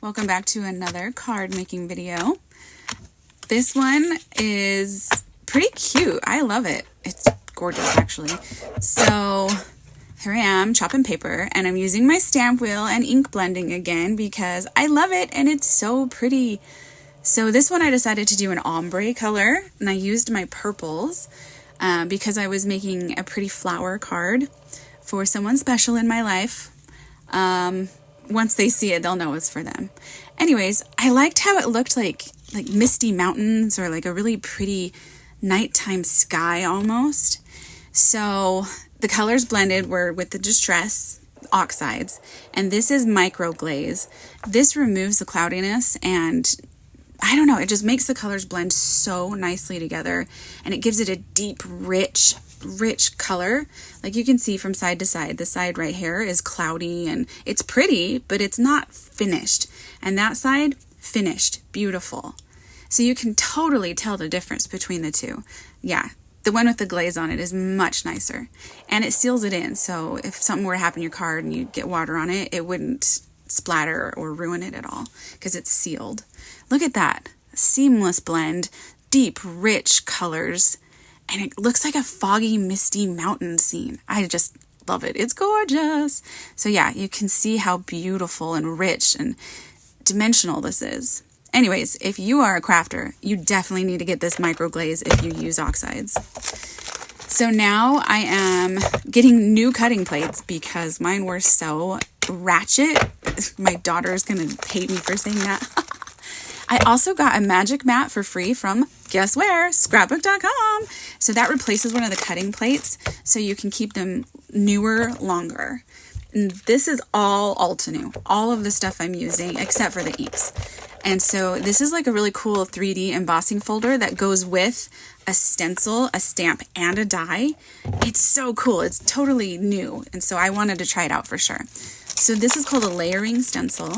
Welcome back to another card making video. This one is pretty cute. I love it. It's gorgeous actually. So here I am chopping paper and I'm using my stamp wheel and ink blending again because I love it and it's so pretty. So this one I decided to do an ombre color and I used my purples because I was making a pretty flower card for someone special in my life. Once they see it, they'll know it's for them. Anyways, I liked how it looked like misty mountains or like a really pretty nighttime sky almost. So the colors blended were with the Distress oxides, and this is micro glaze. This removes the cloudiness and I don't know, it just makes the colors blend so nicely together and it gives it a deep, rich color. Like you can see from side to side, the side right here is cloudy and it's pretty, but it's not finished. And that side, finished, beautiful. So you can totally tell the difference between the two. Yeah, the one with the glaze on it is much nicer and it seals it in. So if something were to happen to your card and you get water on it, it wouldn't splatter or ruin it at all because it's sealed. Look at that, seamless blend, deep, rich colors, and it looks like a foggy, misty mountain scene. I just love it. It's gorgeous. So yeah, you can see how beautiful and rich and dimensional this is. Anyways, if you are a crafter, you definitely need to get this microglaze if you use oxides. So now I am getting new cutting plates because mine were so ratchet. My daughter is going to hate me for saying that. I also got a magic mat for free from, guess where? Scrapbook.com. So that replaces one of the cutting plates so you can keep them newer, longer. And this is all Altenew, all of the stuff I'm using except for the inks. And so this is like a really cool 3D embossing folder that goes with a stencil, a stamp, and a die. It's so cool. It's totally new. And so I wanted to try it out for sure. So this is called a layering stencil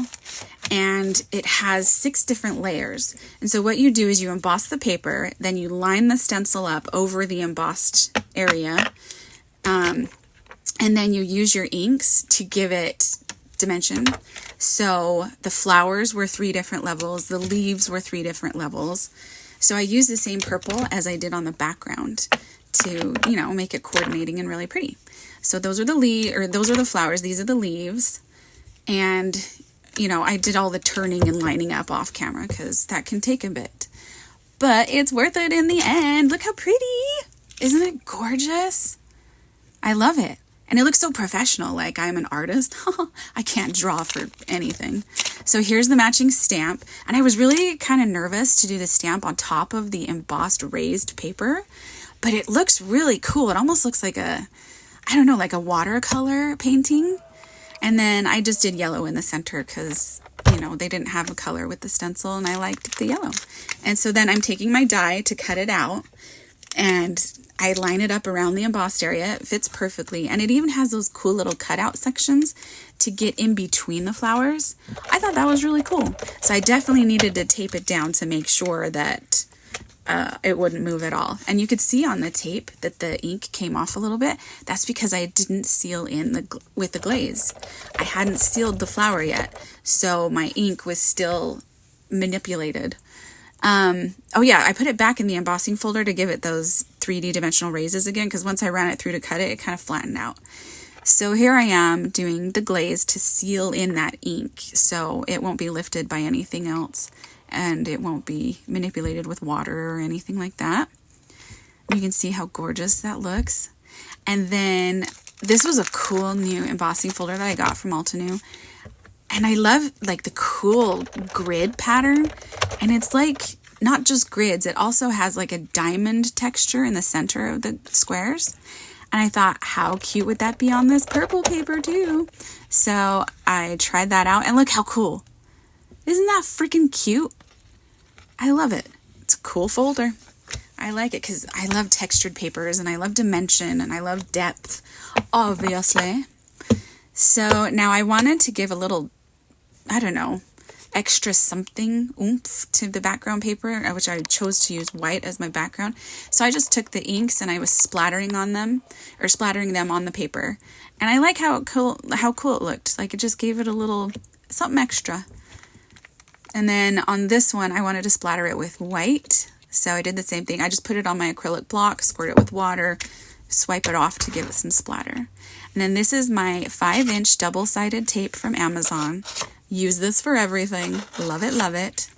and it has 6 different layers. And so what you do is you emboss the paper, then you line the stencil up over the embossed area. And then you use your inks to give it dimension. So the flowers were 3 different levels. The leaves were 3 different levels. So I used the same purple as I did on the background to, you know, make it coordinating and really pretty. So those are the flowers. These are the leaves. And, you know, I did all the turning and lining up off camera because that can take a bit. But it's worth it in the end. Look how pretty. Isn't it gorgeous? I love it. And it looks so professional, like I'm an artist. I can't draw for anything. So here's the matching stamp. And I was really kind of nervous to do the stamp on top of the embossed raised paper. But it looks really cool. It almost looks like a, I don't know, like a watercolor painting. And then I just did yellow in the center because, you know, they didn't have a color with the stencil and I liked the yellow. And so then I'm taking my die to cut it out and I line it up around the embossed area. It fits perfectly. And it even has those cool little cutout sections to get in between the flowers. I thought that was really cool. So I definitely needed to tape it down to make sure that it wouldn't move at all. And you could see on the tape that the ink came off a little bit. That's because I didn't seal in with the glaze. I hadn't sealed the flower yet. So my ink was still manipulated. Oh yeah, I put it back in the embossing folder to give it those 3D dimensional raises again, because once I ran it through to cut it, it kind of flattened out. So here I am doing the glaze to seal in that ink so it won't be lifted by anything else and it won't be manipulated with water or anything like that. You can see how gorgeous that looks. And then this was a cool new embossing folder that I got from Altenew. And I love like the cool grid pattern. And it's like not just grids, it also has like a diamond texture in the center of the squares. And I thought, how cute would that be on this purple paper too? So I tried that out and look how cool. Isn't that freaking cute? I love it. It's a cool folder. I like it because I love textured papers and I love dimension and I love depth, obviously. So now I wanted to give a little, I don't know, extra something oomph to the background paper, which I chose to use white as my background. So I just took the inks and I was splattering them on the paper. And I like how cool it looked. Like it just gave it a little something extra. And then on this one, I wanted to splatter it with white. So I did the same thing. I just put it on my acrylic block, squirt it with water, swipe it off to give it some splatter. And then this is my 5-inch double-sided tape from Amazon. Use this for everything. Love it, love it.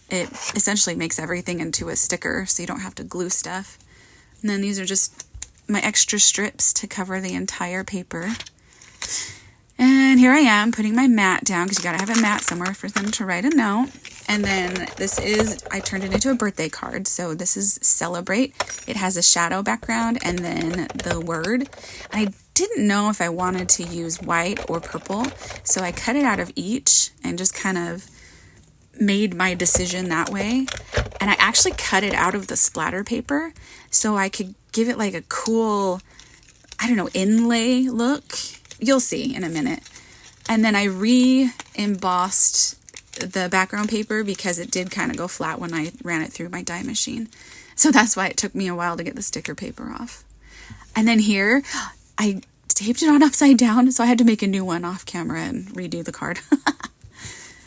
It essentially makes everything into a sticker, so you don't have to glue stuff. And then these are just my extra strips to cover the entire paper. And here I am putting my mat down, because you gotta have a mat somewhere for them to write a note. And then this is, I turned it into a birthday card. So this is Celebrate. It has a shadow background and then the word. And I didn't know if I wanted to use white or purple, so I cut it out of each and just kind of made my decision that way. And I actually cut it out of the splatter paper so I could give it like a cool, I don't know, inlay look. You'll see in a minute. And then I re-embossed the background paper because it did kind of go flat when I ran it through my die machine. So that's why it took me a while to get the sticker paper off. And then here, I taped it on upside down, so I had to make a new one off camera and redo the card.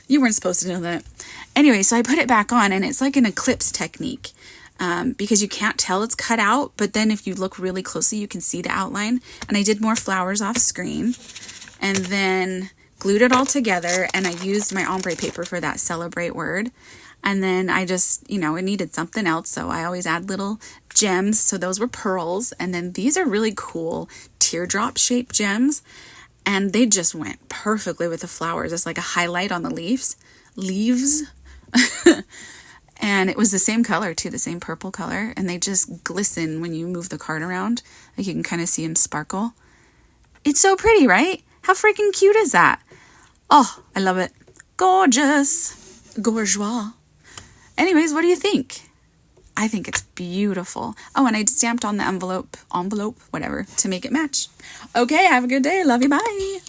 You weren't supposed to know that. Anyway, so I put it back on, and it's like an eclipse technique. Because you can't tell it's cut out, but then if you look really closely, you can see the outline. And I did more flowers off screen, and then glued it all together, and I used my ombre paper for that Celebrate word. And then I just, it needed something else, so I always add little gems. So those were pearls, and then these are really cool teardrop shaped gems, and they just went perfectly with the flowers. It's like a highlight on the leaves. And it was the same color too, the same purple color. And they just glisten when you move the card around. Like you can kind of see them sparkle. It's so pretty, right? How freaking cute is that? Oh, I love it. Gorgeous. Bourgeois. Anyways, what do you think? I think it's beautiful. Oh, and I stamped on the envelope, whatever, to make it match. Okay, have a good day. Love you. Bye.